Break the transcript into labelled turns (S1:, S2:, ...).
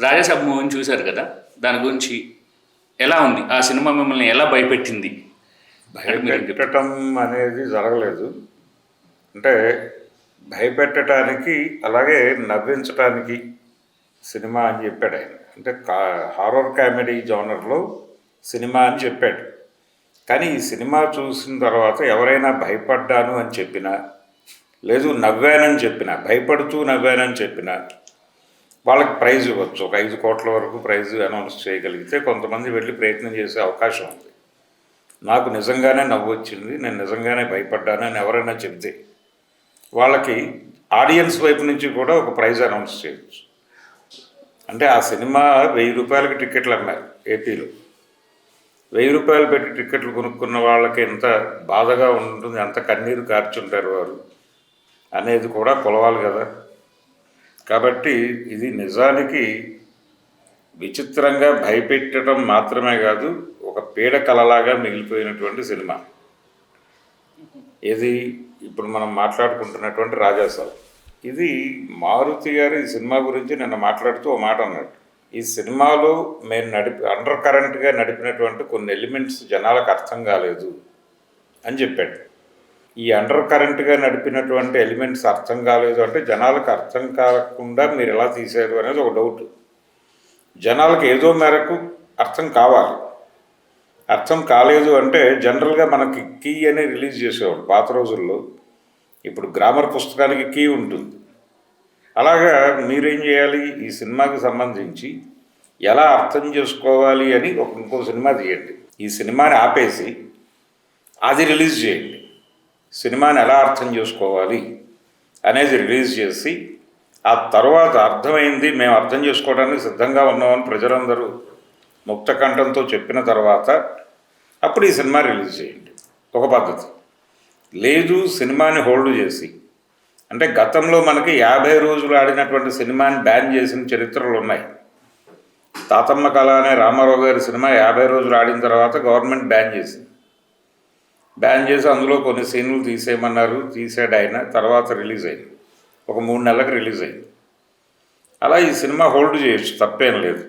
S1: రాజాసాబ్ మూవీని చూశారు కదా, దాని గురించి ఎలా ఉంది? ఆ సినిమా మిమ్మల్ని ఎలా భయపెట్టింది?
S2: భయపెట్టడం అనేది జరగలేదు. అంటే భయపెట్టడానికి అలాగే నవ్వించడానికి సినిమా అని చెప్పాడు ఆయన. అంటే హారర్ కామెడీ జోనర్లో సినిమా అని చెప్పాడు. కానీ ఈ సినిమా చూసిన తర్వాత ఎవరైనా భయపడ్డాను అని చెప్పినా, లేదు నవ్వానని చెప్పినా, భయపడుతూ నవ్వానని చెప్పినా వాళ్ళకి ప్రైజ్ ఇవ్వచ్చు. ఒక 5 కోట్ల వరకు ప్రైజ్ అనౌన్స్ చేయగలిగితే కొంతమంది వెళ్ళి ప్రయత్నం చేసే అవకాశం ఉంది. నాకు నిజంగానే నవ్వు వచ్చింది, నేను నిజంగానే భయపడ్డాను అని ఎవరైనా చెబితే వాళ్ళకి ఆడియన్స్ వైపు నుంచి కూడా ఒక ప్రైజ్ అనౌన్స్ చేయొచ్చు. అంటే ఆ సినిమా 1000 రూపాయలకి టికెట్లు అమ్మారు ఏపీలో. 1000 రూపాయలు పెట్టి టికెట్లు కొనుక్కున్న వాళ్ళకి ఎంత బాధగా ఉంటుంది, ఎంత కన్నీరు కార్చుంటారు వారు అనేది కూడా కొలవాలి కదా. కాబట్టి ఇది నిజానికి విచిత్రంగా భయపెట్టడం మాత్రమే కాదు, ఒక పీడ కలలాగా మిగిలిపోయినటువంటి సినిమా. ఇది ఇప్పుడు మనం మాట్లాడుకుంటున్నటువంటి రాజాసాబ్. ఇది మారుతి గారు ఈ సినిమా గురించి నిన్న మాట్లాడుతూ ఓ మాట అన్నాడు. ఈ సినిమాలో మేము అండర్ కరెంట్గా నడిపినటువంటి కొన్ని ఎలిమెంట్స్ జనాలకు అర్థం కాలేదు అని చెప్పాడు. ఈ అండర్ కరెంట్గా నడిపినటువంటి ఎలిమెంట్స్ అర్థం కాలేదు అంటే జనాలకు అర్థం కాకుండా మీరు ఎలా తీశారు అనేది ఒక డౌట్. జనాలకు ఏదో మేరకు అర్థం కావాలి. అర్థం కాలేదు అంటే జనరల్గా మనకి కీ అని రిలీజ్ చేసేవాడు పాత రోజుల్లో. ఇప్పుడు గ్రామర్ పుస్తకానికి కీ ఉంటుంది. అలాగా మీరేం చేయాలి, ఈ సినిమాకి సంబంధించి ఎలా అర్థం చేసుకోవాలి అని ఇంకో సినిమా తీయండి. ఈ సినిమాని ఆపేసి అది రిలీజ్ చేయండి. సినిమాని ఎలా అర్థం చేసుకోవాలి అనేది రిలీజ్ చేసి ఆ తర్వాత అర్థమైంది, మేము అర్థం చేసుకోవడానికి సిద్ధంగా ఉన్నామని ప్రజలందరూ ముక్త కంఠంతో చెప్పిన తర్వాత అప్పుడు ఈ సినిమా రిలీజ్ చేయండి. ఒక పద్ధతి. లేదు సినిమాని హోల్డ్ చేసి, అంటే గతంలో మనకి 50 రోజులు ఆడినటువంటి సినిమాని బ్యాన్ చేసిన చరిత్రలు ఉన్నాయి. తాతమ్మ కళ అనే రామారావు గారి సినిమా 50 రోజులు ఆడిన తర్వాత గవర్నమెంట్ బ్యాన్ చేసింది. బ్యాన్ చేసి అందులో కొన్ని సీన్లు తీసేయమన్నారు, తీసాడు ఆయన. తర్వాత రిలీజ్ అయింది, ఒక 3 నెలలకు రిలీజ్ అయింది. అలా ఈ సినిమా హోల్డ్ చేయొచ్చు, తప్పేం లేదు.